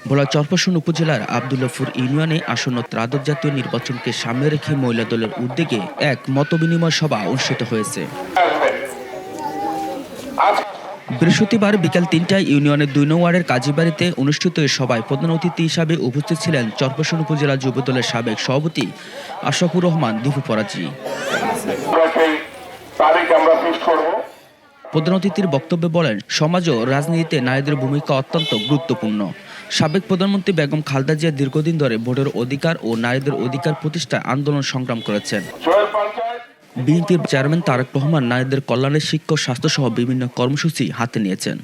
ভোলা চরপেশন উপজেলার আব্দুল্লাপুর ইউনিয়নে আসন্ন ত্রাদশ জাতীয় নির্বাচনকে সামনে রেখে মহিলা দলের উদ্যোগে এক মতবিনিময় সভা অনুষ্ঠিত হয়েছে। বৃহস্পতিবার বিকেল ৩টায় ইউনিয়নের ২ নং ওয়ার্ডের কাজীবাড়িতে অনুষ্ঠিত এই সভায় প্রধান অতিথি হিসাবে উপস্থিত ছিলেন চরপেশন উপজেলা যুবদলের সাবেক সভাপতি আশরাফুর রহমান দীপু ফরাজি। প্রধান অতিথির বক্তব্যে বলেন, সমাজ ও রাজনীতিতে নারীদের ভূমিকা অত্যন্ত গুরুত্বপূর্ণ। সাবেক প্রধানমন্ত্রী বেগম খালেদা জিয়া দীর্ঘদিন ধরে ভোটের অধিকার ও নারীদের অধিকার প্রতিষ্ঠায় আন্দোলন সংগ্রাম করেছেন। বিএনপির চেয়ারম্যান তারেক রহমান নারীদের কল্যাণে শিক্ষা ও স্বাস্থ্যসহ বিভিন্ন কর্মসূচি হাতে নিয়েছেন।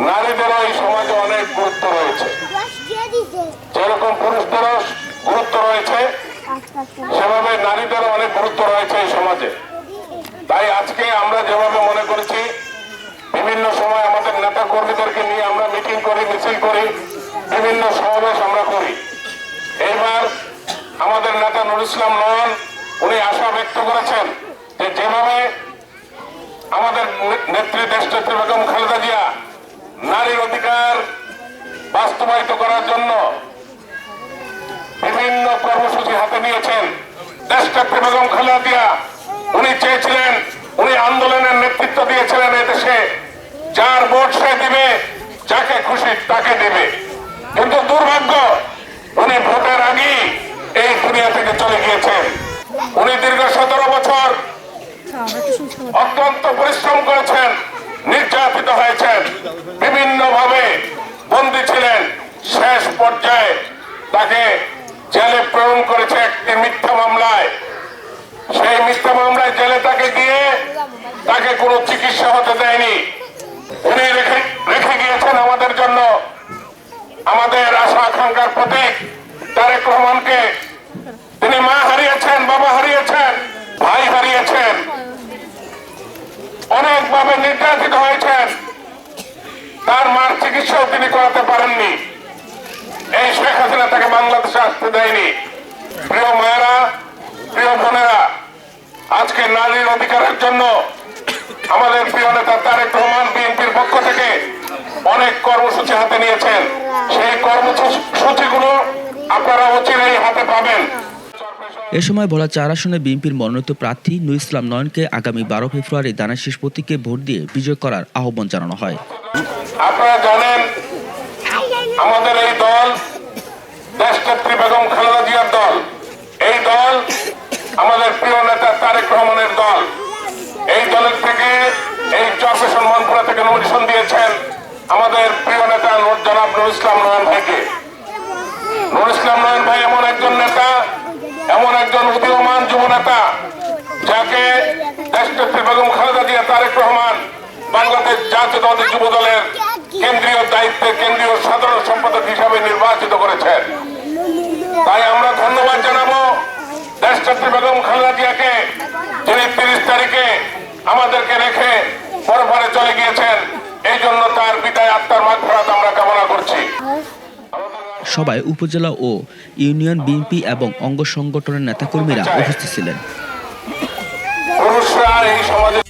নারীদেরও এই সমাজে অনেক গুরুত্ব রয়েছে, যেরকম পুরুষদেরও গুরুত্ব রয়েছে সেভাবে নারীদেরও অনেক গুরুত্ব রয়েছে এই সমাজে। তাই আজকে আমরা যেভাবে মনে করছি, বিভিন্ন সময় আমাদের নেতা কর্মীদেরকে নিয়ে আমরা মিটিং করি, মিছিল করি, বিভিন্ন সমাবেশ আমরা করি। এইবার আমাদের নেতা নুরুল ইসলাম নয়ন উনি আশা ব্যক্ত করেছেন যে যেভাবে আমাদের নেত্রী দেশনেত্রী বেগম খালেদা জিয়া নারীর অধিকার বাস্তবায়িত করার জন্য বিভিন্ন কর্মসূচি হাতে নিয়েছেন। দেশনেত্রী বেগম খালেদা জিয়া উনি চেয়েছিলেন, উনি আন্দোলনের নেতৃত্ব দিয়েছিলেন এদেশে, যার ভোট সে দিবে, যাকে খুশি তাকে দিবে। কিন্তু দুর্ভাগ্য, উনি ভোটের আগেই এই দুনিয়া থেকে চলে গিয়েছেন। উনি দীর্ঘ 17 বছর অত্যন্ত পরিশ্রম করেছেন, নির্যাতিত হয়েছেন, বিভিন্ন ভাবে বন্দী ছিলেন। শেষ পর্যায়ে তাকে জেলে প্রেরণ করেছে একটি মিথ্যা মামলায়। সেই মিথ্যা মামলায় জেলে তাকে দিয়ে তাকে কোনো চিকিৎসা হতে দেয়নি। উনি রেখে গিয়েছেন আমাদের জন্য আমাদের আশা আকাঙ্ক্ষার প্রতীক তারেক রহমানকে। তিনি মা হারিয়েছেন, বাবা হারিয়েছেন, ভাই হারিয়েছেন, অনেকভাবে নির্যাতিত হয়েছেন। তার মার চিকিৎসাও তিনি করাতে পারেননি। এই শেখ হাসিনা তাকে বাংলাদেশে আসতে দেয়নি। প্রিয় মায়েরা, প্রিয় বোনেরা, আজকে নারীর অধিকারের জন্য আমাদের প্রিয় নেতা তারেক রহমান বিএনপির পক্ষ থেকে অনেক কর্মসূচি হাতে নিয়েছেন। সেই কর্মসূচিগুলো আপনারা অচিরেই হাতে পাবেন। এ সময় ভোলা ৪ আসনে বিএনপির মনোনীত প্রার্থী নুরুল ইসলাম নয়নকে আগামী ১২ ফেব্রুয়ারি দানের শীষ প্রতীকে ভোট দিয়ে বিজয় করার আহ্বান জানানো হয়। আপনারা জানেন, আমাদের এই দল দেশনেত্রী বেগম খালেদা জিয়ার দল। এই দল আমাদের প্রিয় নেতা তারেক রহমানের দল। এই দলের থেকে এই চরপেশন মনপুরা থেকে নমিনেশন দিয়েছেন আমাদের প্রিয় নেতা জনাব নুরুল ইসলাম নয়ন ভাইকে। নুরুল ইসলাম নয়ন ভাই এমন একজন নেতা, এমন একজন উদীয়মান যুব নেতা, যাকে দেশনেত্রী বেগম খালেদা জিয়া তারেক রহমান বাংলাদেশ জাতীয়তাবাদী যুব দলের কেন্দ্রীয় দায়িত্বে কেন্দ্রীয় সাধারণ সম্পাদক হিসাবে নির্বাচিত করেছেন। তাই আমরা ধন্যবাদ জানাবো দেশনেত্রী বেগম খালেদা জিয়াকে, যিনি 30 তারিখে আমাদেরকে রেখে পরপারে চলে গিয়েছেন। এই জন্য তার বিদায় আত্মার মাগফিরাত আমরা কামনা করছি। সবাই উপজেলা ও ইউনিয়ন বিএনপি এবং অঙ্গ সংগঠনের নেতাকর্মীরা উপস্থিত ছিলেন। পুরুষরা এই সমাজে